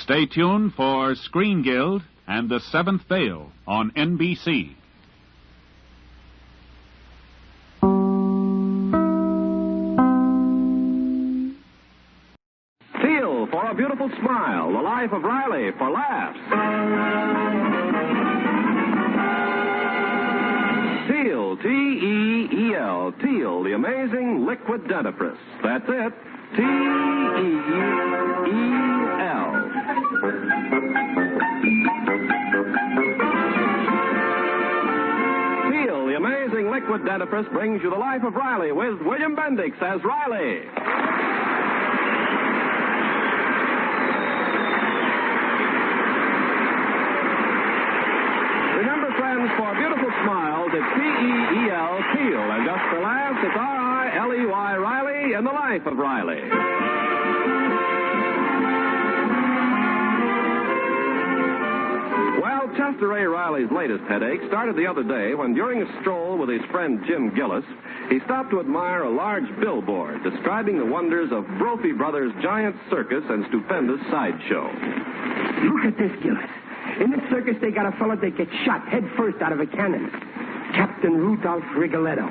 Stay tuned for Screen Guild and The Seventh Veil on NBC. Feel for a beautiful smile, the life of Riley for laughs. Teal, T-E-E-L, Teal, the amazing liquid dentifrice. That's it, T-E-E-L. Teal, the amazing liquid dentifrice brings you the life of Riley with William Bendix as Riley. Remember, friends, for beautiful smiles, it's T-E-E-L, Teal. And just for laughs, it's R-I-L-E-Y, Riley, and the life of Riley. Well, Chester A. Riley's latest headache started the other day when, during a stroll with his friend Jim Gillis, he stopped to admire a large billboard describing the wonders of Brophy Brothers' giant circus and stupendous sideshow. Look at this, Gillis. In the circus, they got a fellow that gets shot head first out of a cannon. Captain Rudolph Rigoletto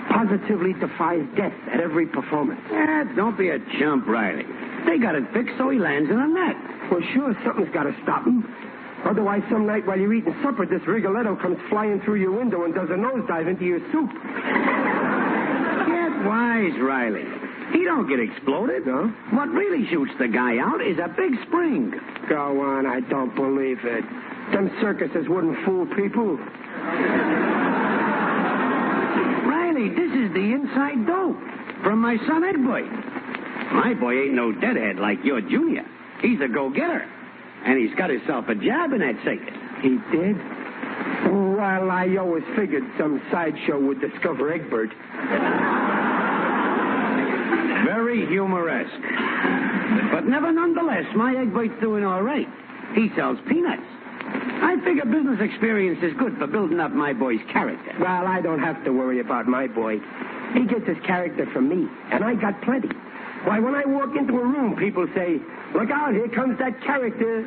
positively defies death at every performance. Don't be a chump, Riley. They got it fixed so he lands in a net. Well, sure, something's got to stop him. Otherwise, some night while you're eating supper, this Rigoletto comes flying through your window and does a nosedive into your soup. Get wise, Riley. He don't get exploded. No? What really shoots the guy out is a big spring. Go on, I don't believe it. Them circuses wouldn't fool people. Riley, this is the inside dope from my son Egbert. My boy ain't no deadhead like your junior. He's a go-getter. And he's got himself a job in that circus. He did? Well, I always figured some sideshow would discover Egbert. Very humoresque. But never nonetheless, my Egbert's doing all right. He sells peanuts. I figure business experience is good for building up my boy's character. Well, I don't have to worry about my boy. He gets his character from me, and I got plenty. Why, when I walk into a room, people say, "Look out, here comes that character."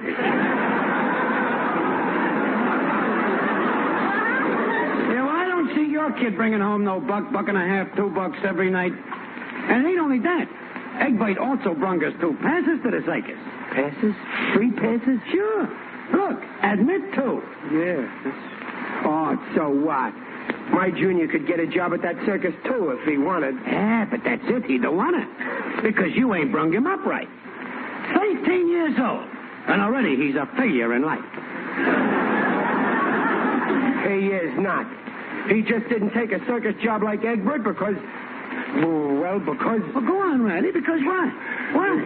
Yeah, well, I don't see your kid bringing home no $1, $1.50, $2 every night. And it ain't only that. Egbert also brung us 2 passes to the circus. Passes? Free passes? Sure. Look, admit to. Yeah. Oh, so what? My junior could get a job at that circus, too, if he wanted. Yeah, but that's it. He don't want it. Because you ain't brung him up right. 13 years old. And already he's a failure in life. He is not. He just didn't take a circus job like Egbert because... Well, because... Well, go on, Riley. Because why? Why?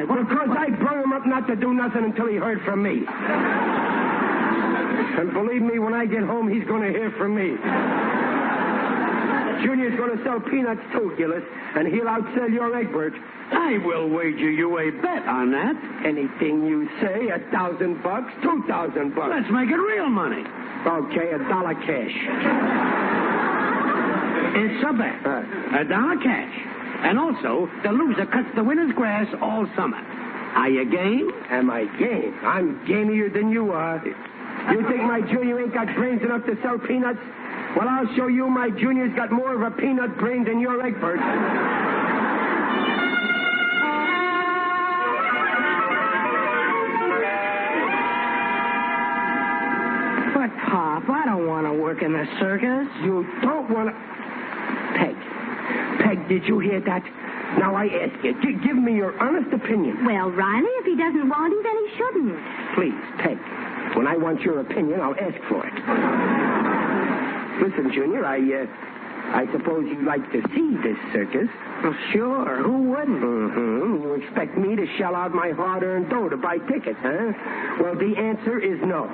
Because I brung him up not to do nothing until he heard from me. And believe me, when I get home, he's going to hear from me. Junior's going to sell peanuts, too, Gillis, and he'll outsell your Egbert. I will wager you a bet on that. Anything you say, $1,000, $2,000. Let's make it real money. Okay, $1 cash. It's a bet. $1 cash. And also, the loser cuts the winner's grass all summer. Are you game? Am I game? I'm gamier than you are. You think my junior ain't got brains enough to sell peanuts? Well, I'll show you my junior's got more of a peanut brain than your Egbert. But, Pop, I don't want to work in the circus. You don't want to... Peg, did you hear that? Now, I ask you, give me your honest opinion. Well, Riley, if he doesn't want him, then he shouldn't. Please, Peg. When I want your opinion, I'll ask for it. Listen, Junior, I suppose you'd like to see this circus. Well, sure. Who wouldn't? Mm-hmm. You expect me to shell out my hard-earned dough to buy tickets, huh? Well, the answer is no.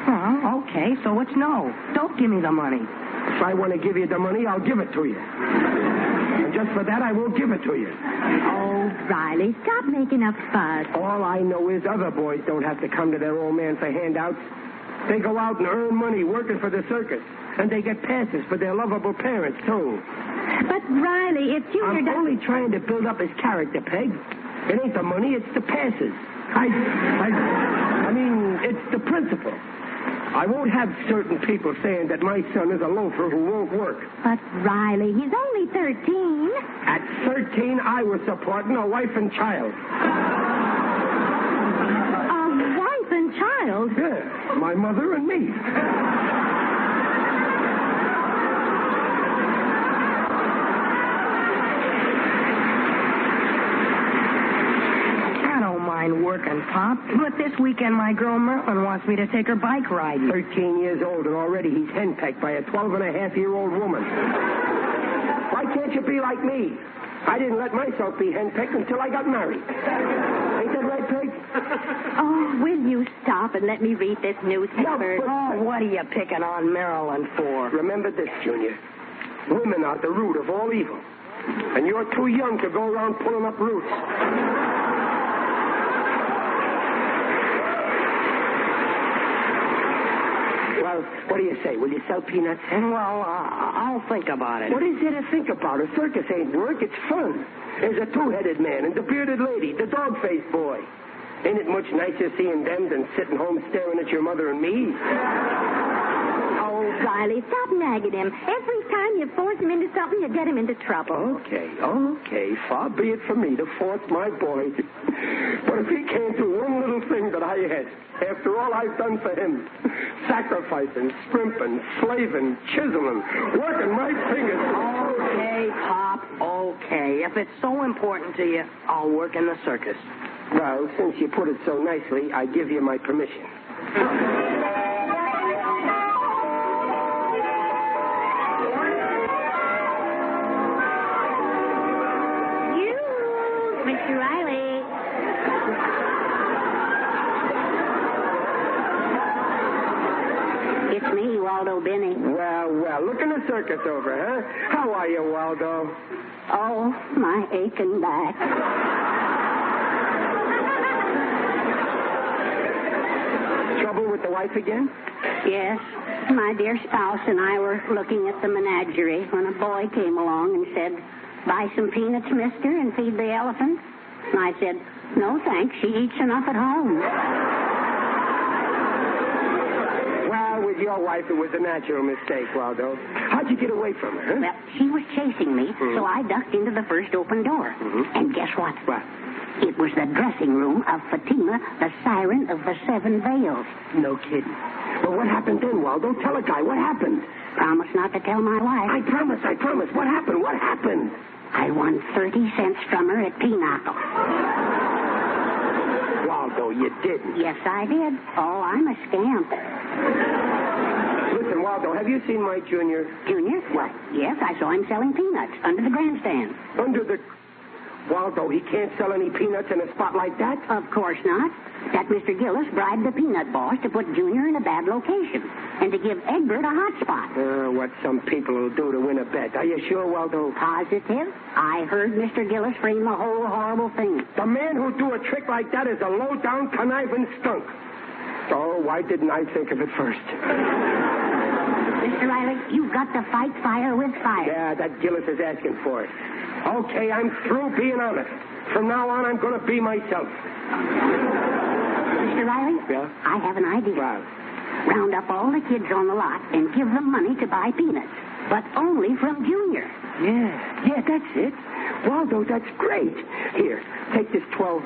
Oh, okay, so it's no. Don't give me the money. If I want to give you the money, I'll give it to you. And just for that, I won't give it to you. Oh, Riley, stop making up fuss. All I know is other boys don't have to come to their old man for handouts. They go out and earn money working for the circus. And they get passes for their lovable parents, too. But, Riley, if Junior I'm doesn't... only trying to build up his character, Peg. It ain't the money, it's the passes. I mean, it's the principle. I won't have certain people saying that my son is a loafer who won't work. But, Riley, he's only 13. At 13, I was supporting a wife and child. A wife and child? Yeah, my mother and me. Working, Pop. But this weekend, my girl Merlin wants me to take her bike riding. 13 years old, and already he's henpecked by a 12-and-a-half-year-old woman. Why can't you be like me? I didn't let myself be henpecked until I got married. Ain't that right, Peg? Oh, will you stop and let me read this newspaper? Oh, what are you picking on Marilyn for? Remember this, Junior. Women are the root of all evil. And you're too young to go around pulling up roots. Well, what do you say? Will you sell peanuts? Well, I'll think about it. What is there to think about? A circus ain't work, it's fun. There's a two-headed man and the bearded lady, the dog-faced boy. Ain't it much nicer seeing them than sitting home staring at your mother and me? Oh, Riley, stop nagging him. Every time you force him into something, you get him into trouble. Okay. Far be it from me to force my boy. But if he can't do one little thing that I had, after all I've done for him, sacrificing, scrimping, slaving, chiseling, working my fingers. Okay, Pop, okay. If it's so important to you, I'll work in the circus. Well, since you put it so nicely, I give you my permission. Mr. Riley. It's me, Waldo Benny. Well, looking the circus over, huh? How are you, Waldo? Oh, my aching back. Trouble with the wife again? Yes. My dear spouse and I were looking at the menagerie when a boy came along and said, "Buy some peanuts, mister, and feed the elephant?" And I said, "No, thanks. She eats enough at home." Well, with your wife, it was a natural mistake, Waldo. How'd you get away from her, huh? Well, she was chasing me, so I ducked into the first open door. And guess what? What? It was the dressing room of Fatima, the siren of the Seven Veils. No kidding. Well, what happened then, Waldo? Tell a guy. What happened? Promise not to tell my wife. I promise. What happened? I won 30 cents from her at Pinochle. Waldo, you didn't. Yes, I did. Oh, I'm a scamp. Listen, Waldo, have you seen my Junior? Junior? What? Yes, I saw him selling peanuts under the grandstand. Under the... Waldo, he can't sell any peanuts in a spot like that? Of course not. That Mr. Gillis bribed the peanut boss to put Junior in a bad location and to give Egbert a hot spot. What some people will do to win a bet. Are you sure, Waldo? Positive. I heard Mr. Gillis frame the whole horrible thing. The man who'd do a trick like that is a low-down, conniving skunk. Oh, why didn't I think of it first? Mr. Riley, you've got to fight fire with fire. Yeah, that Gillis is asking for it. Okay, I'm through being honest. From now on, I'm going to be myself. Mr. Riley? Yeah? I have an idea. Wow. Round up all the kids on the lot and give them money to buy peanuts, but only from Junior. Yeah, that's it. Waldo, that's great. Here, take this $12.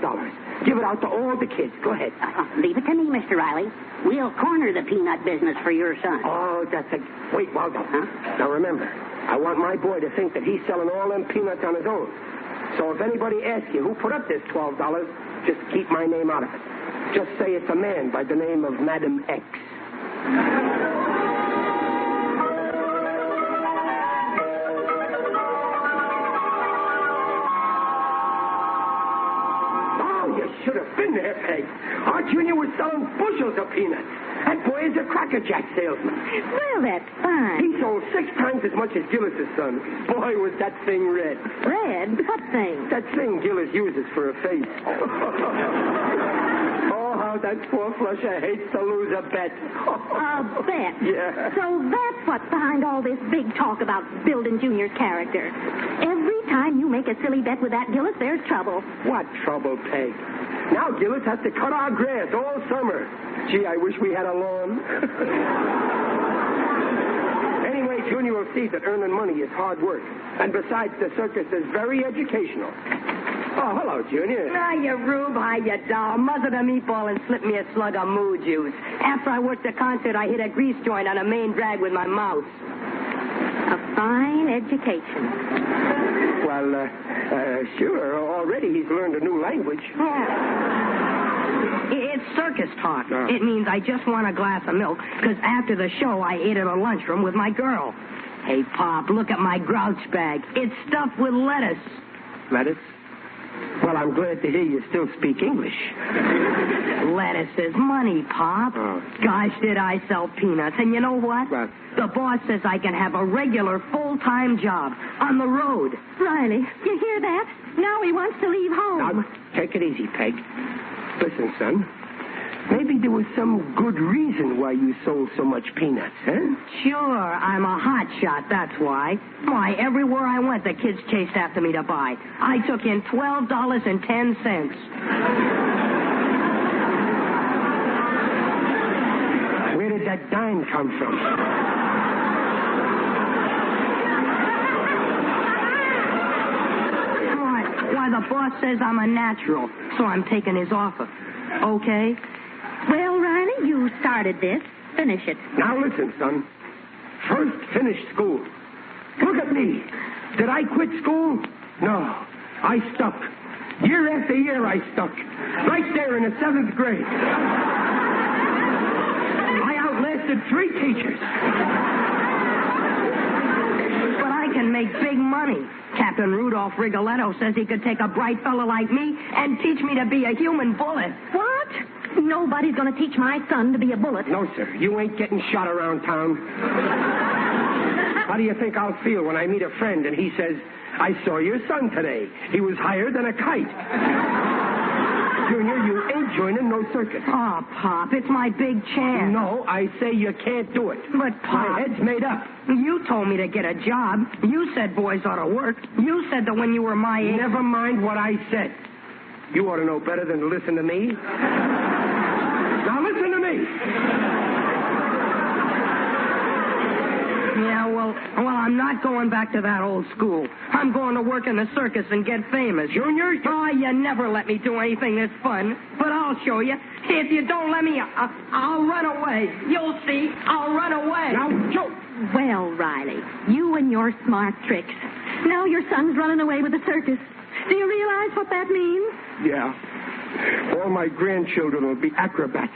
Give it out to all the kids. Go ahead. Leave it to me, Mr. Riley. We'll corner the peanut business for your son. Oh, that's a... Wait, Waldo. Huh? Now, remember, I want my boy to think that he's selling all them peanuts on his own. So if anybody asks you who put up this $12, just keep my name out of it. Just say it's a man by the name of Madam X. Oh, you should have been there, Peg. Our Junior was selling bushels of peanuts. That boy is a Cracker Jack salesman. Well, that's fine. He sold 6 times as much as Gillis' son. Boy, was that thing red. Red? What thing? That thing Gillis uses for a face. Oh, how that poor flusher hates to lose a bet. A bet? Yeah. So that's what's behind all this big talk about building Junior's character. Every time you make a silly bet with that Gillis, there's trouble. What trouble, Peg? Now Gillis has to cut our grass all summer. Gee, I wish we had a lawn. Anyway, Junior will see that earning money is hard work. And besides, the circus is very educational. Oh, hello, Junior. Hiya, Rube. Hiya, doll. Mother the meatball and slipped me a slug of moo juice. After I worked the concert, I hit a grease joint on a main drag with my mouse. A fine education. Well, sure. Already he's learned a new language. It's circus talk. Oh. It means I just want a glass of milk, because after the show, I ate at a lunchroom with my girl. Hey, Pop, look at my grouch bag. It's stuffed with lettuce. Lettuce? Well, I'm glad to hear you still speak English. Lettuce is money, Pop. Oh. Gosh, did I sell peanuts. And you know what? What? The boss says I can have a regular full-time job on the road. Riley, you hear that? Now he wants to leave home. Now, take it easy, Peg. Listen, son. Maybe there was some good reason why you sold so much peanuts, huh? Sure, I'm a hot shot, that's why. Why, everywhere I went, the kids chased after me to buy. I took in $12.10. Where did that dime come from? Why, the boss says I'm a natural, so I'm taking his offer. Okay? Well, Riley, you started this. Finish it. Now listen, son. First, finish school. Look at me. Did I quit school? No. I stuck. Year after year, I stuck. Right there in the 7th grade. I outlasted 3 teachers. But I can make big money. Captain Rudolph Rigoletto says he could take a bright fella like me and teach me to be a human bullet. What? Nobody's going to teach my son to be a bullet. No, sir. You ain't getting shot around town. How do you think I'll feel when I meet a friend and he says, I saw your son today. He was higher than a kite. Junior, you ain't joining no circus. Oh, Pop, it's my big chance. No, I say you can't do it. But, Pop... My head's made up. You told me to get a job. You said boys ought to work. You said that when you were my age... Never mind what I said. You ought to know better than to listen to me. Now listen to me. Yeah, well, I'm not going back to that old school. I'm going to work in the circus and get famous. Junior? Oh, you never let me do anything this fun. But I'll show you. If you don't let me, I'll run away. You'll see. I'll run away. Now, Joe. Well, Riley, you and your smart tricks. Now your son's running away with the circus. Do you realize what that means? Yeah. All my grandchildren will be acrobats.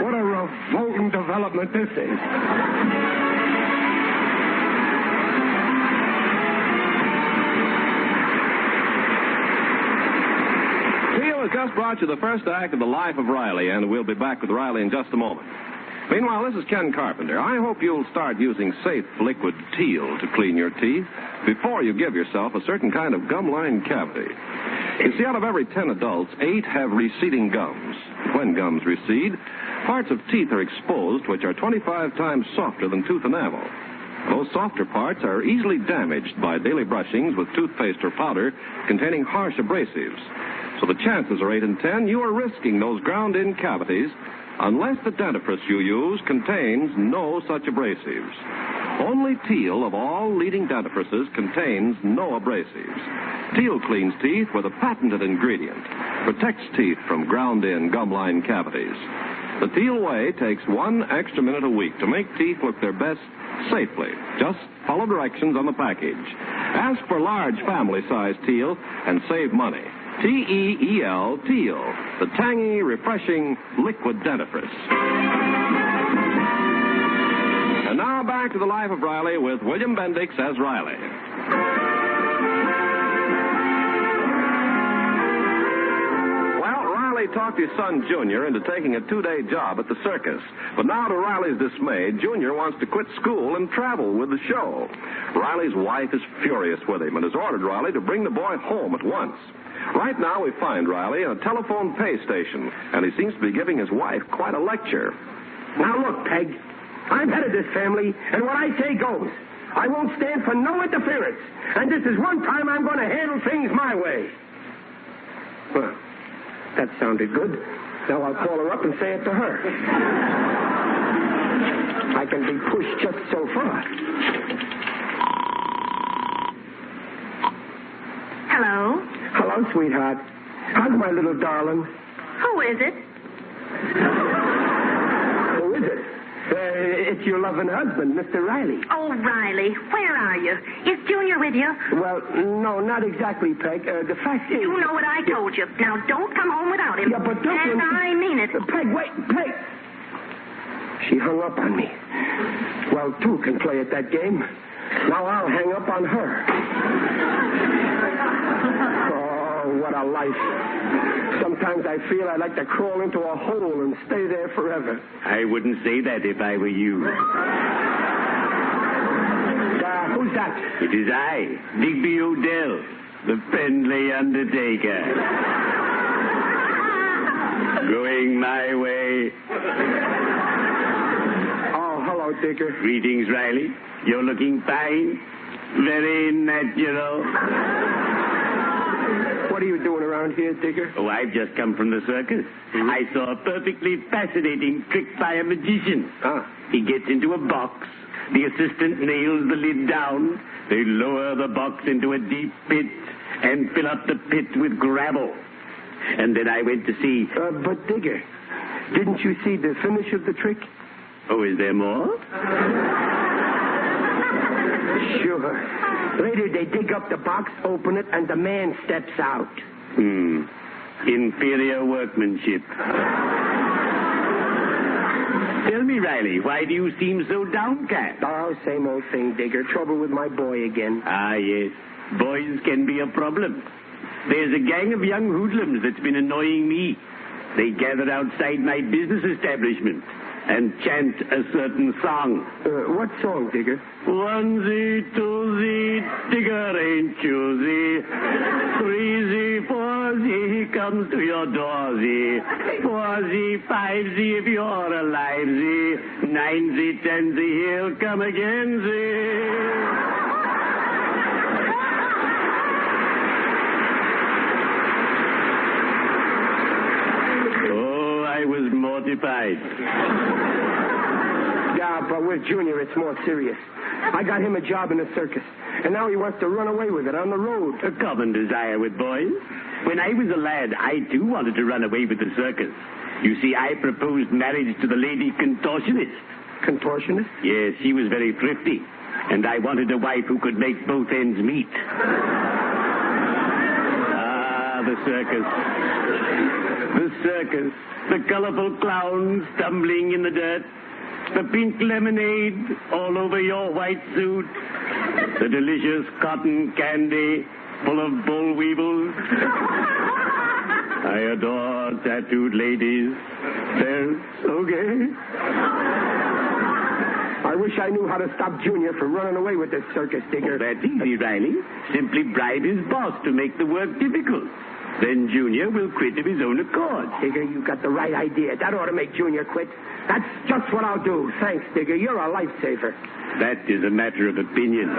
What a revolting development this is. Teal has just brought you the first act of The Life of Riley, and we'll be back with Riley in just a moment. Meanwhile, this is Ken Carpenter. I hope you'll start using safe liquid Teal to clean your teeth before you give yourself a certain kind of gum line cavity. You see, out of every 10 adults, 8 have receding gums. When gums recede, parts of teeth are exposed which are 25 times softer than tooth enamel. Those softer parts are easily damaged by daily brushings with toothpaste or powder containing harsh abrasives. So the chances are 8 in 10 you are risking those ground-in cavities unless the dentifrice you use contains no such abrasives. Only Teal of all leading dentifrices contains no abrasives. Teal cleans teeth with a patented ingredient, protects teeth from ground-in gum line cavities. The Teal way takes 1 extra minute a week to make teeth look their best safely. Just follow directions on the package. Ask for large family-size Teal and save money. T-E-E-L, Teal, the tangy, refreshing liquid dentifrice. And now back to The Life of Riley with William Bendix as Riley. Well, Riley talked his son Junior into taking a 2-day job at the circus. But now, to Riley's dismay, Junior wants to quit school and travel with the show. Riley's wife is furious with him and has ordered Riley to bring the boy home at once. Right now, we find Riley in a telephone pay station, and he seems to be giving his wife quite a lecture. Now look, Peg. I'm head of this family, and what I say goes. I won't stand for no interference. And this is one time I'm going to handle things my way. Well, that sounded good. Now I'll call her up and say it to her. I can be pushed just so far. Hello? Hello, sweetheart. How's my little darling? Who is it? Who is it? It's your loving husband, Mr. Riley. Oh, Riley, where are you? Is Junior with you? Well, no, not exactly, Peg. The fact is... You know what I told you. Now, don't come home without him. Yeah, but don't... And I mean it. Peg, wait, Peg! She hung up on me. Well, two can play at that game. Now I'll hang up on her. Oh, what a life. Sometimes I feel I'd like to crawl into a hole and stay there forever. I wouldn't say that if I were you. Who's that? It is I, Digby Odell, the friendly undertaker. Going my way. Oh, hello, Digger. Greetings, Riley. You're looking fine. Very natural. What are you doing around here, Digger? Oh, I've just come from the circus. Mm-hmm. I saw a perfectly fascinating trick by a magician. Ah. He gets into a box. The assistant nails the lid down. They lower the box into a deep pit and fill up the pit with gravel. And then I went to see... But, Digger, didn't you see the finish of the trick? Oh, is there more? Sure. Later, they dig up the box, open it, and the man steps out. Inferior workmanship. Tell me, Riley, why do you seem so downcast? Oh, same old thing, Digger. Trouble with my boy again. Ah, yes. Boys can be a problem. There's a gang of young hoodlums that's been annoying me. They gather outside my business establishment and chant a certain song. What song, Digger? Onesie, twosie, Digger ain't choosy. Threesie, foursie, he comes to your doorsy. Foursie, fivesy, if you're alivesy. Ninesy, tensy, he'll come againsy. I was mortified. Yeah, but with Junior, it's more serious. I got him a job in a circus, and now he wants to run away with it on the road. A common desire with boys. When I was a lad, I too wanted to run away with the circus. You see, I proposed marriage to the lady contortionist. Contortionist? Yes, she was very thrifty, and I wanted a wife who could make both ends meet. The circus. The circus. The colorful clowns stumbling in the dirt. The pink lemonade all over your white suit. The delicious cotton candy full of boll weevils. I adore tattooed ladies. They're so gay. I wish I knew how to stop Junior from running away with this circus, Digger. Oh, that's easy, Riley. Simply bribe his boss to make the work difficult. Then Junior will quit of his own accord. Digger, you got the right idea. That ought to make Junior quit. That's just what I'll do. Thanks, Digger. You're a lifesaver. That is a matter of opinion.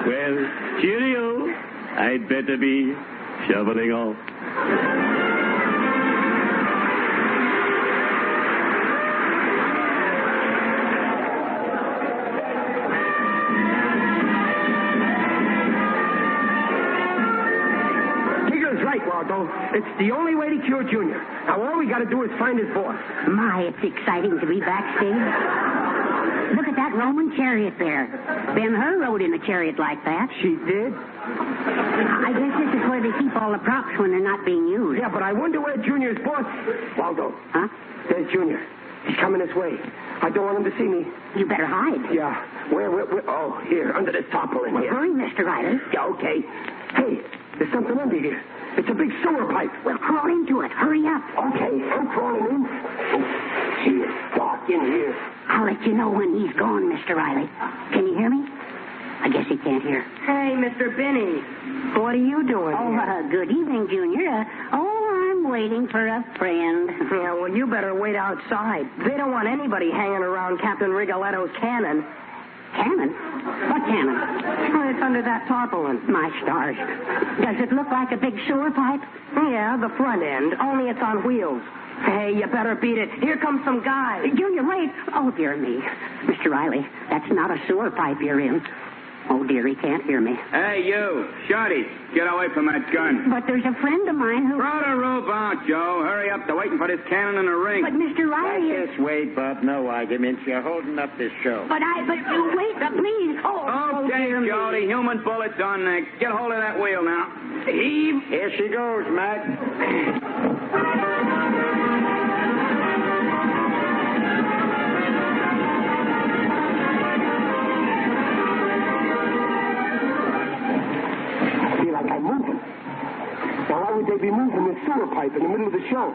Well, cheerio. I'd better be shoveling off. It's the only way to cure Junior. Now, all we got to do is find his boss. My, it's exciting to be backstage. Look at that Roman chariot there. Ben-Hur rode in a chariot like that. She did? I guess this is where they keep all the props when they're not being used. Yeah, but I wonder where Junior's boss... Waldo. Huh? There's Junior. He's coming this way. I don't want him to see me. You better hide. Yeah. Where? Oh, here, under this tarpaulin here. Hurry, Mr. Riley. Yeah, okay. Hey, there's something under here. It's a big sewer pipe. Well, crawl into it. Hurry up. Okay, I'm crawling in. Oh, gee, it's dark in here. I'll let you know when he's gone, Mr. Riley. Can you hear me? I guess he can't hear. Hey, Mr. Benny. What are you doing here? Good evening, Junior. I'm waiting for a friend. Yeah, well, you better wait outside. They don't want anybody hanging around Captain Rigoletto's cannon. cannon? What cannon? Oh, it's under that tarpaulin. My stars. Does it look like a big sewer pipe? Yeah, the front end, only it's on wheels. Hey, you better beat it. Here comes some guys. Junior, wait. Oh, dear me. Mr. Riley, that's not a sewer pipe you're in. Oh, dear, he can't hear me. Hey, you. Shorty, get away from that gun. But there's a friend of mine who... Throw the rope out, Joe. Hurry up. They're waiting for this cannon in the ring. But Mr. Riley is... Just wait, Bob. No arguments. You're holding up this show. But wait, please. Oh, Okay, dear me. Jody. Human bullets on next. Get hold of that wheel now. Heave. Here she goes, Mac. I'm moving. Now, why would they be moving this sewer pipe in the middle of the show?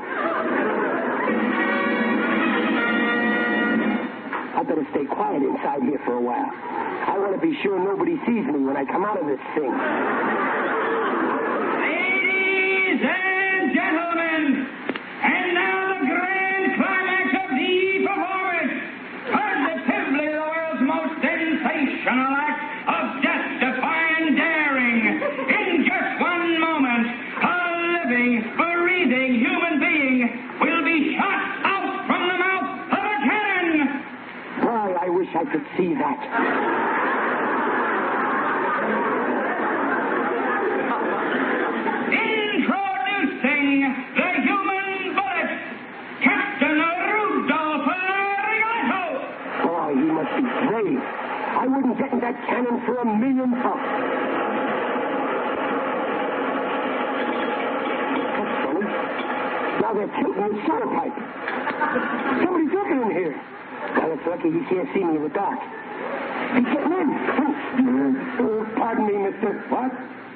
I better stay quiet inside here for a while. I want to be sure nobody sees me when I come out of this thing. Ladies and gentlemen, and now the grand climax of the performance. Positively the world's most sensational act of death-defying daring. In just one moment, a living, breathing human being will be shot out from the mouth of a cannon. Boy, I wish I could see that. Introducing the human bullet, Captain Rudolph Rigoletto. Boy, he must be brave. I wouldn't get in that cannon for $1 million. Now they're tilting the sewer pipe. Somebody's looking in here. Well, it's lucky he can't see me in the dark. He's getting in. Pardon me, mister. What?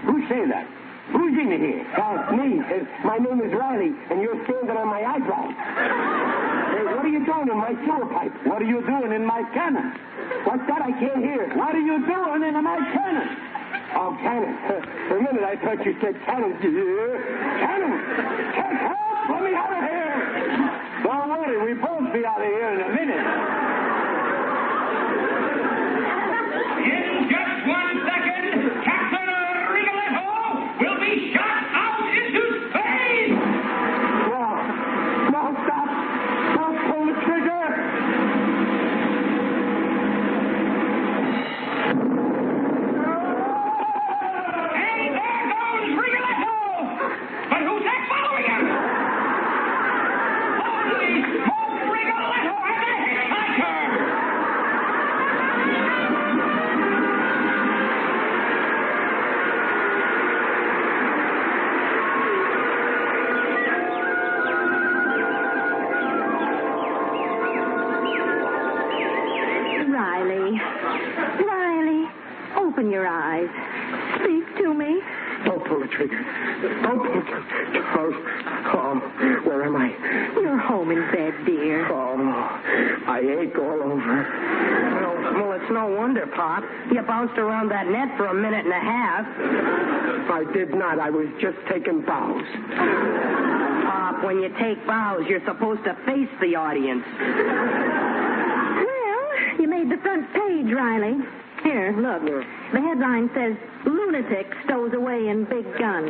Who say that? Who's in here? Me. My name is Riley, and you're standing on my eyebrow. Hey, what are you doing in my sewer pipe? What are you doing in my cannon? What's that? I can't hear. What are you doing in my cannon? Oh, cannon. For a minute, I thought you said cannon. Cannon! Help! Let me out of here! Don't worry, we both be out of here in a minute. In just 1 second, Captain Rigoletto will be shot out into space. No, stop! Don't pull the trigger! And there goes Rigoletto. But who's that following him? Holy smoke, Rigoletto and the hitchhiker! Riley, open your eyes. Speak to me. Don't pull the trigger. Don't pull the trigger. Oh, where am I? You're home in bed, dear. Oh, I ache all over. Well, it's no wonder, Pop. You bounced around that net for 1.5 minutes. I did not. I was just taking bows. Pop, when you take bows, you're supposed to face the audience. Well, you made the front page, Riley. Here, look. The headline says, "Lunatic stows away in big gun."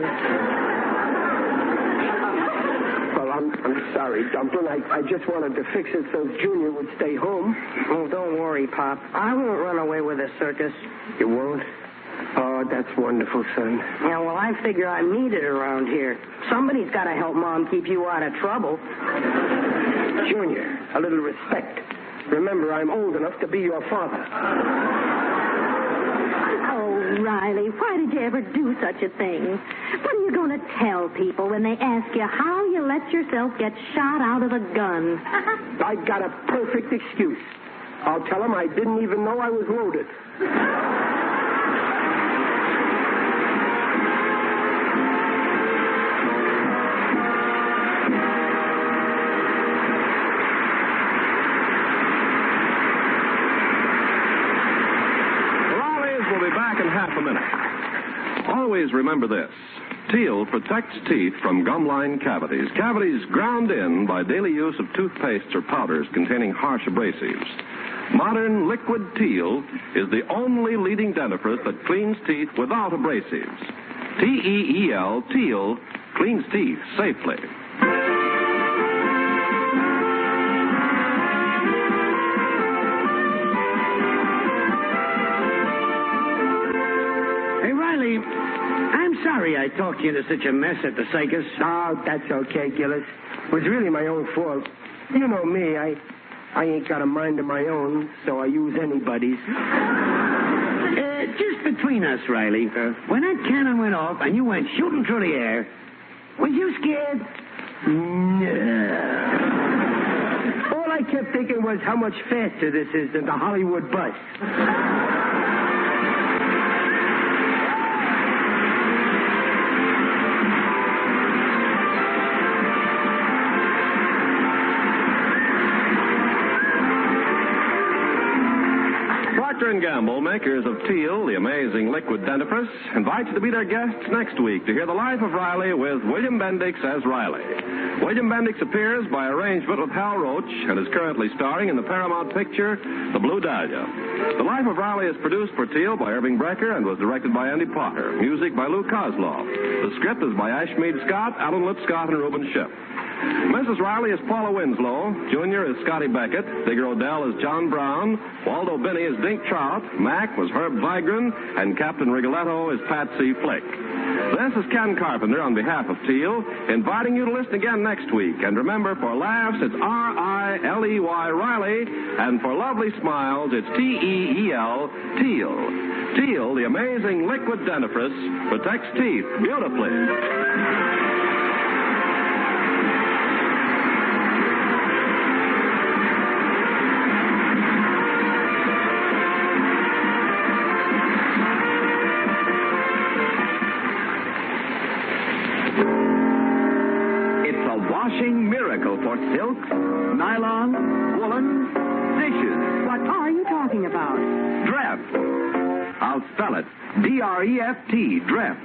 Well, I'm sorry, Dumplin'. I just wanted to fix it so Junior would stay home. Oh, don't worry, Pop. I won't run away with the circus. You won't? Oh, that's wonderful, son. Yeah, well, I figure I'm needed around here. Somebody's got to help Mom keep you out of trouble. Junior, a little respect. Remember, I'm old enough to be your father. Oh, Riley, why did you ever do such a thing? What are you going to tell people when they ask you how you let yourself get shot out of a gun? I got a perfect excuse. I'll tell them I didn't even know I was loaded. Always remember this. Teal protects teeth from gumline cavities. Cavities ground in by daily use of toothpastes or powders containing harsh abrasives. Modern liquid Teal is the only leading dentifrice that cleans teeth without abrasives. T-E-E-L, Teal, cleans teeth safely. Hey, Riley, I'm sorry I talked you into such a mess at the circus. Oh, that's okay, Gillis. It was really my own fault. You know me, I ain't got a mind of my own, so I use anybody's. Just between us, Riley, when that cannon went off and you went shooting through the air, was you scared? No. All I kept thinking was how much faster this is than the Hollywood bus. Procter & Gamble, makers of Teal, the amazing liquid dentifrice, invites you to be their guests next week to hear the life of Riley with William Bendix as Riley. William Bendix appears by arrangement with Hal Roach and is currently starring in the Paramount picture, The Blue Dahlia. The Life of Riley is produced for Teal by Irving Brecker and was directed by Andy Potter. Music by Lou Kozloff. The script is by Ashmead Scott, Alan Lipscott, and Reuben Shipp. Mrs. Riley is Paula Winslow. Junior is Scotty Beckett. Digger Odell is John Brown. Waldo Binney is Dink Trout. Mac was Herb Vigran. And Captain Rigoletto is Patsy Flick. This is Ken Carpenter on behalf of Teal, inviting you to listen again next week. And remember, for laughs, it's R-I-L-E-Y, Riley. And for lovely smiles, it's T-E-E-L, Teal. Teal, the amazing liquid dentifrice, protects teeth beautifully. Washing miracle for silks, nylon, woolen, dishes. What are you talking about? Dreft. I'll spell it. D-R-E-F-T, Dreft.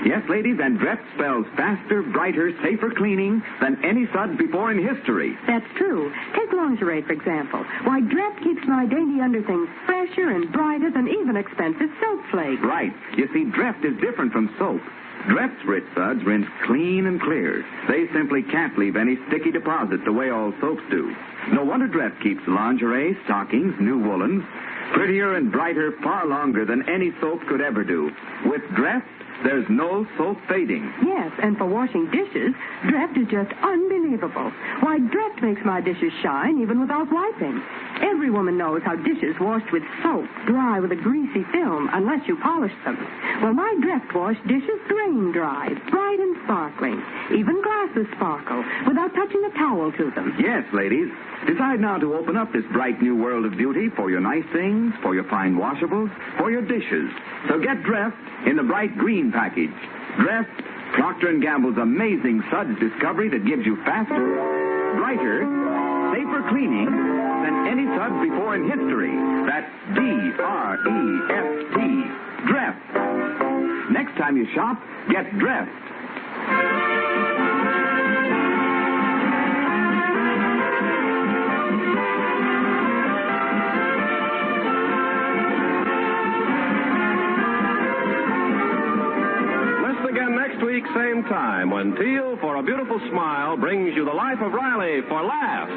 Yes, ladies, and Dreft spells faster, brighter, safer cleaning than any suds before in history. That's true. Take lingerie, for example. Why, Dreft keeps my dainty underthings fresher and brighter than even expensive soap flakes. Right. You see, Dreft is different from soap. Dreft's rich suds rinse clean and clear. They simply can't leave any sticky deposit the way all soaps do. No wonder Dreft keeps lingerie, stockings, new woolens prettier and brighter far longer than any soap could ever do. With Dreft, there's no soap fading. Yes, and for washing dishes, Dreft is just unbelievable. Why, Dreft makes my dishes shine even without wiping. Every woman knows how dishes washed with soap dry with a greasy film unless you polish them. Well, my Dreft wash dishes drain dry, bright and sparkling. Even glasses sparkle without touching a towel to them. Yes, ladies. Decide now to open up this bright new world of beauty for your nice things, for your fine washables, for your dishes. So get Dreft in the bright green package. Dreft, Procter & Gamble's amazing suds discovery that gives you faster, brighter, safer cleaning than any suds before in history. That's D-R-E-F-T, Dreft. Next time you shop, get Dreft. Same time when Teal, for a beautiful smile, brings you the Life of Riley for laughs.